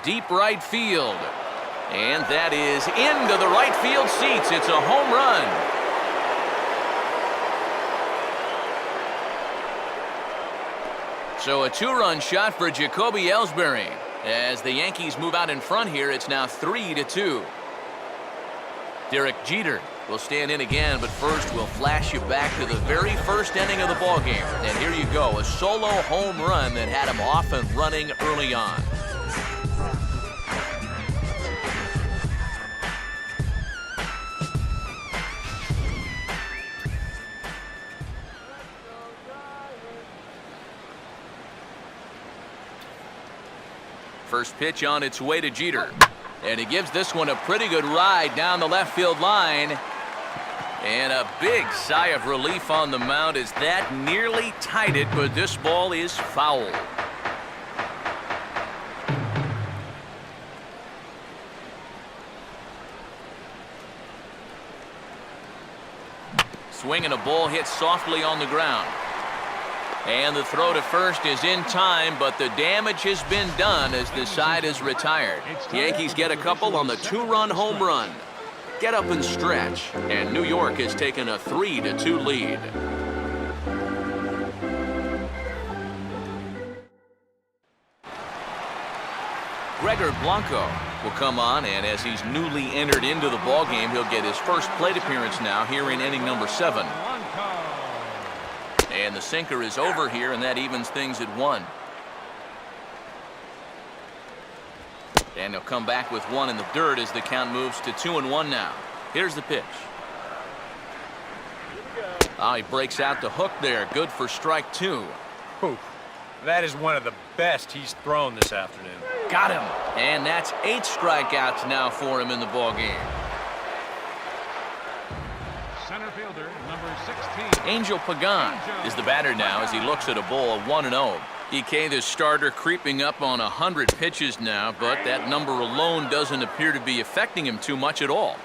deep right field. And that is into the right field seats. It's a home run. So a two-run shot for Jacoby Ellsbury. As the Yankees move out in front here, it's now 3-2. Derek Jeter will stand in again, but first we'll flash you back to the very first inning of the ballgame. And here you go, a solo home run that had him off and running early on. First pitch on its way to Jeter. And he gives this one a pretty good ride down the left field line. And a big sigh of relief on the mound as that nearly tied it, but this ball is foul. Swing and a ball hit softly on the ground. And the throw to first is in time, but the damage has been done as the side is retired. The Yankees get a couple on the two-run home run. Get up and stretch, and New York has taken a 3-2 lead. Gregor Blanco will come on, and as he's newly entered into the ballgame, he'll get his first plate appearance now here in inning number 7. And the sinker is over here, and that evens things at 1. And he'll come back with one in the dirt as the count moves to 2-1 now. Here's the pitch. Oh, he breaks out the hook there. Good for strike 2. Ooh, that is one of the best he's thrown this afternoon. Got him. And that's 8 strikeouts now for him in the ballgame. Center fielder, number 16. Angel Pagan is the batter now as he looks at a ball of 1-0. EK, the starter, creeping up on 100 pitches now, but that number alone doesn't appear to be affecting him too much at all.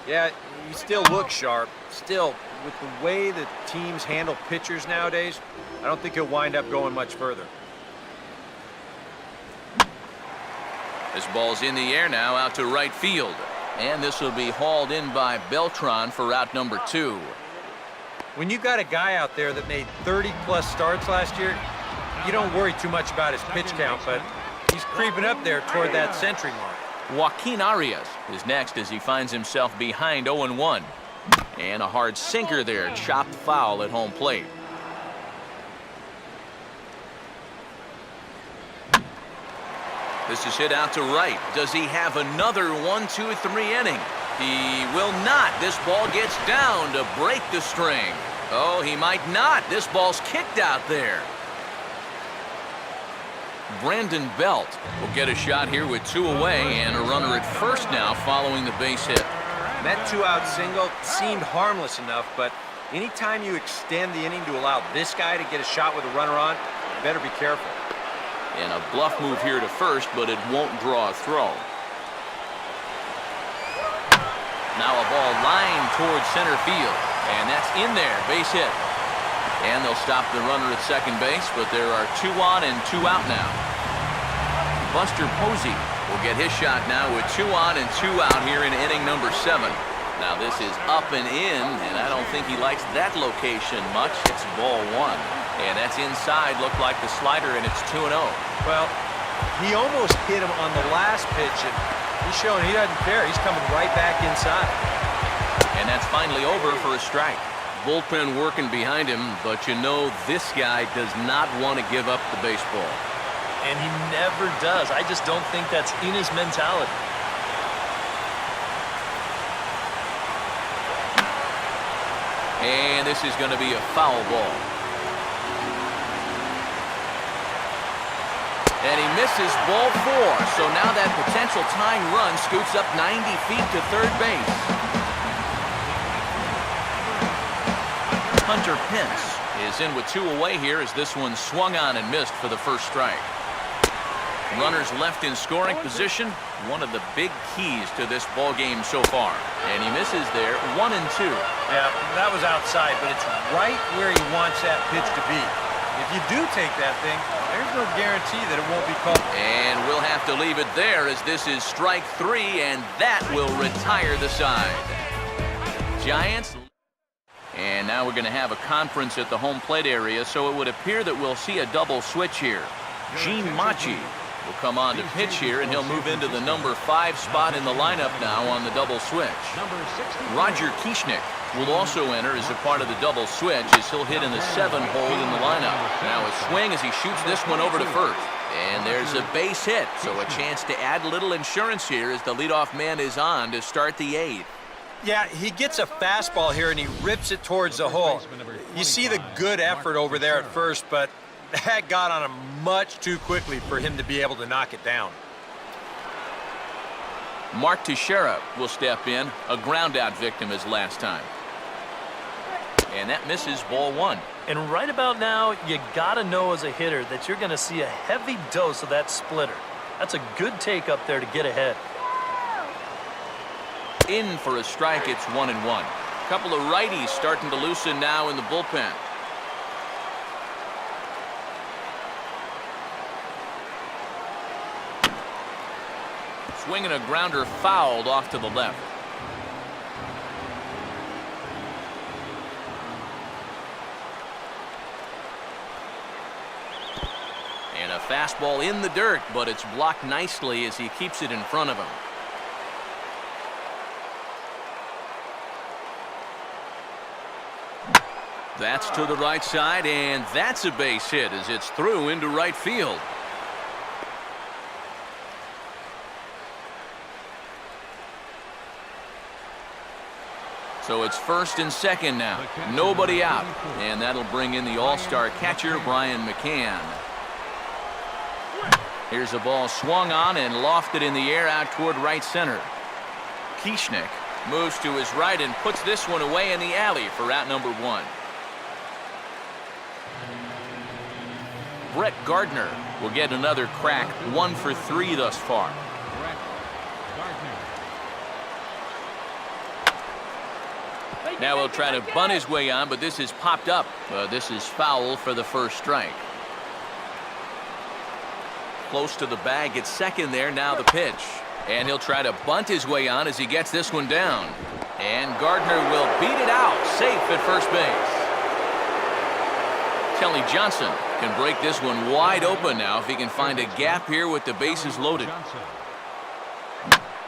Yeah, he still looks sharp. Still, with the way that teams handle pitchers nowadays, I don't think he'll wind up going much further. This ball's in the air now out to right field. And this will be hauled in by Beltran for out number 2. When you got a guy out there that made 30-plus starts last year, you don't worry too much about his pitch count, but he's creeping up there toward that century mark. Joaquin Arias is next as he finds himself behind 0-1. And a hard sinker there, chopped foul at home plate. This is hit out to right. Does he have another 1-2-3 inning? He will not. This ball gets down to break the string. Oh, he might not. This ball's kicked out there. Brandon Belt will get a shot here with 2 away and a runner at first now following the base hit. That 2-out single seemed harmless enough, but anytime you extend the inning to allow this guy to get a shot with a runner on, you better be careful. And a bluff move here to first, but it won't draw a throw. Now a ball lined towards center field, and that's in there, base hit. And they'll stop the runner at second base, but there are 2 on and 2 out now. Buster Posey will get his shot now with 2 on and 2 out here in inning number 7. Now this is up and in, and I don't think he likes that location much. It's ball 1. And that's inside, looked like the slider, and it's 2-0. Well, he almost hit him on the last pitch, and he's showing he doesn't care. He's coming right back inside. And that's finally over for a strike. Bullpen working behind him, but you know this guy does not want to give up the baseball. And he never does. I just don't think that's in his mentality. And this is going to be a foul ball. And he misses ball 4. So now that potential tying run scoots up 90 feet to third base. Hunter Pence is in with 2 away here as this one swung on and missed for the first strike. Runners left in scoring position, one of the big keys to this ball game so far. And he misses there, 1-2. Yeah, that was outside, but it's right where he wants that pitch to be. If you do take that thing, There's no guarantee that it won't be called. And we'll have to leave it there as this is strike 3, and that will retire the side. Giants. And now we're going to have a conference at the home plate area, so it would appear that we'll see a double switch here. Gene Machi will come on to pitch here, and he'll move into the number 5 spot in the lineup now on the double switch. Roger Kieschnick will also enter as a part of the double switch as he'll hit in the 7 hole in the lineup. Now a swing as he shoots this one over to first. And there's a base hit, so a chance to add a little insurance here as the leadoff man is on to start the 8th. Yeah, he gets a fastball here, and he rips it towards the hole. You see the good effort over there at first, but that got on him much too quickly for him to be able to knock it down. Mark Teixeira will step in, a ground-out victim as last time. And that misses, ball 1. And right about now, you got to know as a hitter that you're going to see a heavy dose of that splitter. That's a good take up there to get ahead. In for a strike, it's 1-1. Couple of righties starting to loosen now in the bullpen. Swinging a grounder fouled off to the left. And a fastball in the dirt, but it's blocked nicely as he keeps it in front of him. That's to the right side, and that's a base hit as it's through into right field. So it's first and second now. Nobody out. And that'll bring in the all-star catcher, Brian McCann. Here's a ball swung on and lofted in the air out toward right center. Kieschnick moves to his right and puts this one away in the alley for out number 1. Brett Gardner will get another crack, 1 for 3 thus far. Now he'll try to bunt his way on, but this is popped up. This is foul for the first strike. Close to the bag at second there, now the pitch. And he'll try to bunt his way on as he gets this one down. And Gardner will beat it out, safe at first base. Kelly Johnson can break this one wide open now if he can find a gap here with the bases loaded.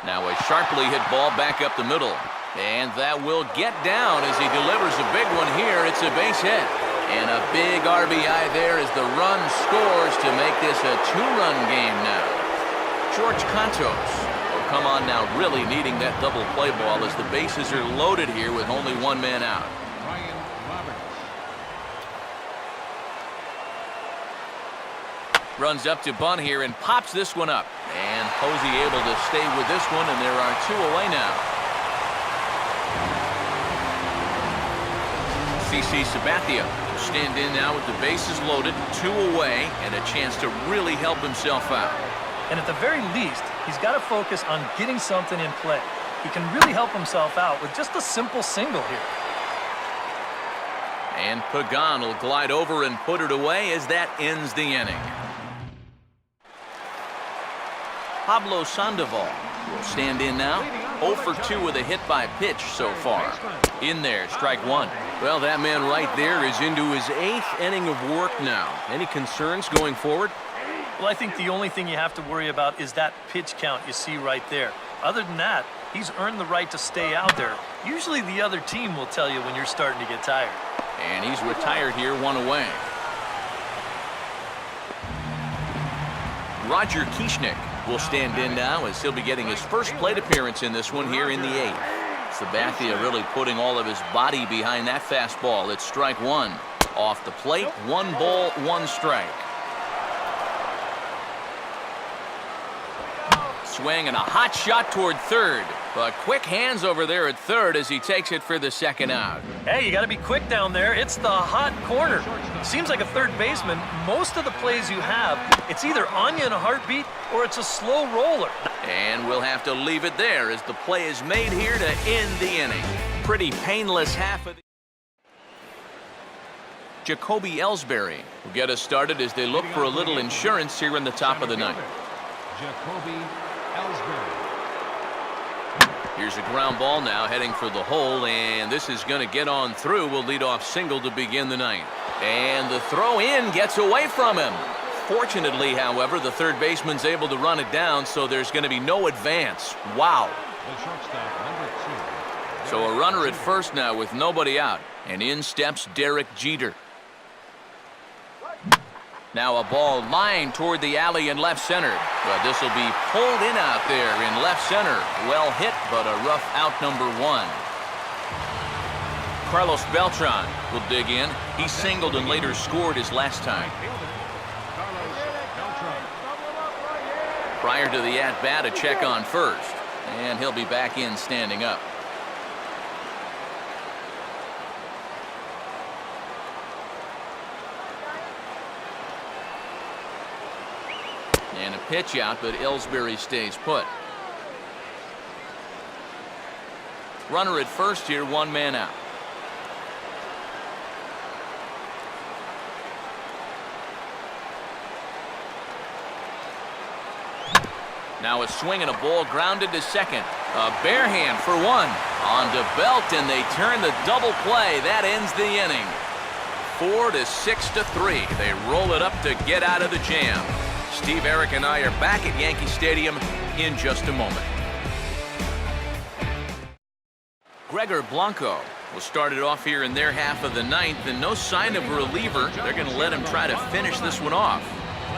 Now a sharply hit ball back up the middle. And that will get down as he delivers a big one here. It's a base hit. And a big RBI there as the run scores to make this a 2-run game now. George Contos will come on now, really needing that double play ball as the bases are loaded here with only 1 man out. Runs up to bunt here and pops this one up. And Posey able to stay with this one, and there are 2 away now. CC Sabathia will stand in now with the bases loaded, 2 away, and a chance to really help himself out. And at the very least, he's got to focus on getting something in play. He can really help himself out with just a simple single here. And Pagan will glide over and put it away as that ends the inning. Pablo Sandoval will stand in now. 0 for 2 with a hit by pitch so far. In there, strike 1. Well, that man right there is into his 8th inning of work now. Any concerns going forward? Well, I think the only thing you have to worry about is that pitch count you see right there. Other than that, he's earned the right to stay out there. Usually the other team will tell you when you're starting to get tired. And he's retired here, 1 away. Roger Kieschnick will stand in now as he'll be getting his first plate appearance in this one here in the 8th. Sabathia really putting all of his body behind that fastball. It's strike 1. Off the plate, 1 ball, 1 strike. Swing and a hot shot toward third. But quick hands over there at third as he takes it for the second out. Hey, you got to be quick down there. It's the hot corner. Seems like a third baseman, most of the plays you have, it's either on you in a heartbeat or it's a slow roller. And we'll have to leave it there as the play is made here to end the inning. Pretty painless half of the... Jacoby Ellsbury will get us started as they look for a little insurance here in the top of the ninth. Jacoby Ellsbury. Here's a ground ball now heading for the hole, and this is going to get on through. Will lead off single to begin the ninth. And the throw in gets away from him. Fortunately, however, the third baseman's able to run it down, so there's going to be no advance. Wow. The shortstop, number 2. So a runner at first now with nobody out, and in steps Derek Jeter. Now a ball lined toward the alley in left center, but this will be pulled in out there in left center. Well hit, but a rough out number 1. Carlos Beltran will dig in. He singled and later scored his last time. Prior to the at-bat, a check on first, and he'll be back in standing up. And a pitch out, but Ellsbury stays put. Runner at first here, 1 man out. Now a swing and a ball grounded to second. A bare hand for 1. On to Belt, and they turn the double play. That ends the inning. 4-6-3. They roll it up to get out of the jam. Steve, Eric, and I are back at Yankee Stadium in just a moment. Gregor Blanco will start it off here in their half of the ninth, and no sign of a reliever. They're going to let him try to finish this one off.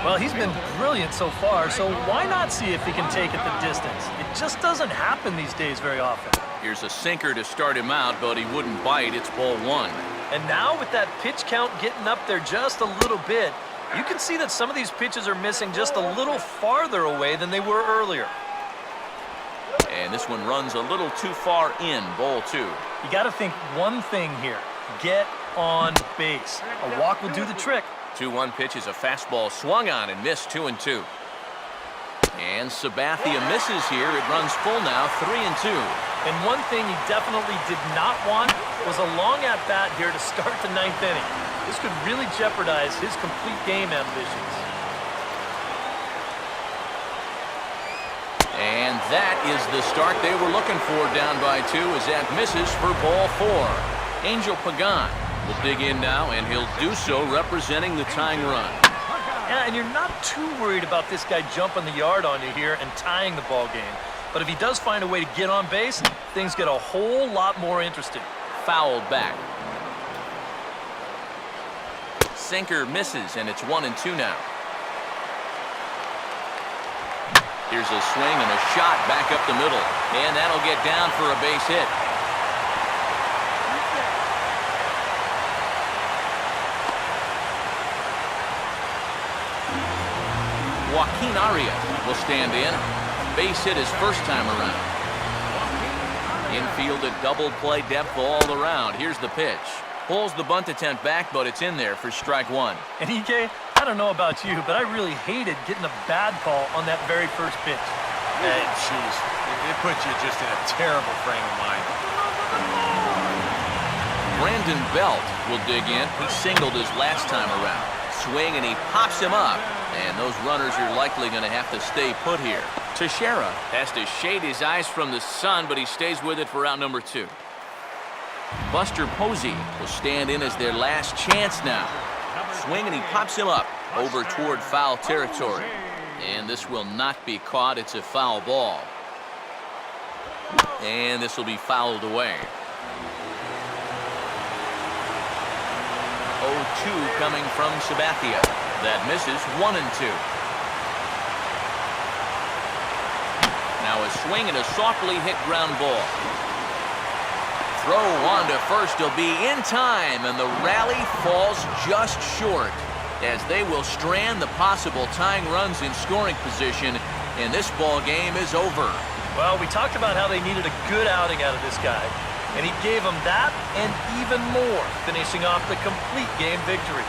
Well, he's been brilliant so far, so why not see if he can take it the distance? It just doesn't happen these days very often. Here's a sinker to start him out, but he wouldn't bite. It's ball 1. And now with that pitch count getting up there just a little bit, you can see that some of these pitches are missing just a little farther away than they were earlier. And this one runs a little too far in, ball 2. You got to think one thing here. Get on base. A walk will do the trick. 2-1 pitch is a fastball swung on and missed. 2-2. And Sabathia misses here. It runs full now, 3-2. And one thing he definitely did not want was a long at-bat here to start the ninth inning. This could really jeopardize his complete game ambitions. And that is the start they were looking for, down by 2, as that misses for ball 4. Angel Pagan will dig in now, and he'll do so representing the tying run. Yeah, and you're not too worried about this guy jumping the yard on you here and tying the ball game. But if he does find a way to get on base, things get a whole lot more interesting. Fouled back. Sinker misses, and it's 1-2 now. Here's a swing and a shot back up the middle, and that'll get down for a base hit. Joaquin Arias will stand in. Base hit his first time around. Infield at double play depth all around. Here's the pitch. Pulls the bunt attempt back, but it's in there for strike 1. And EK, I don't know about you, but I really hated getting a bad call on that very first pitch. Hey, jeez. It puts you just in a terrible frame of mind. Brandon Belt will dig in. He singled his last time around. Swing, and he pops him up. And those runners are likely going to have to stay put here. Teixeira has to shade his eyes from the sun, but he stays with it for out number 2. Buster Posey will stand in as their last chance now. Swing, and he pops him up over toward foul territory. And this will not be caught. It's a foul ball. And this will be fouled away. 0-2 coming from Sabathia. That misses. 1-2. Now a swing and a softly hit ground ball. Throw on to first will be in time, and the rally falls just short as they will strand the possible tying runs in scoring position, and this ball game is over. Well, we talked about how they needed a good outing out of this guy, and he gave them that and even more, finishing off the complete game victory.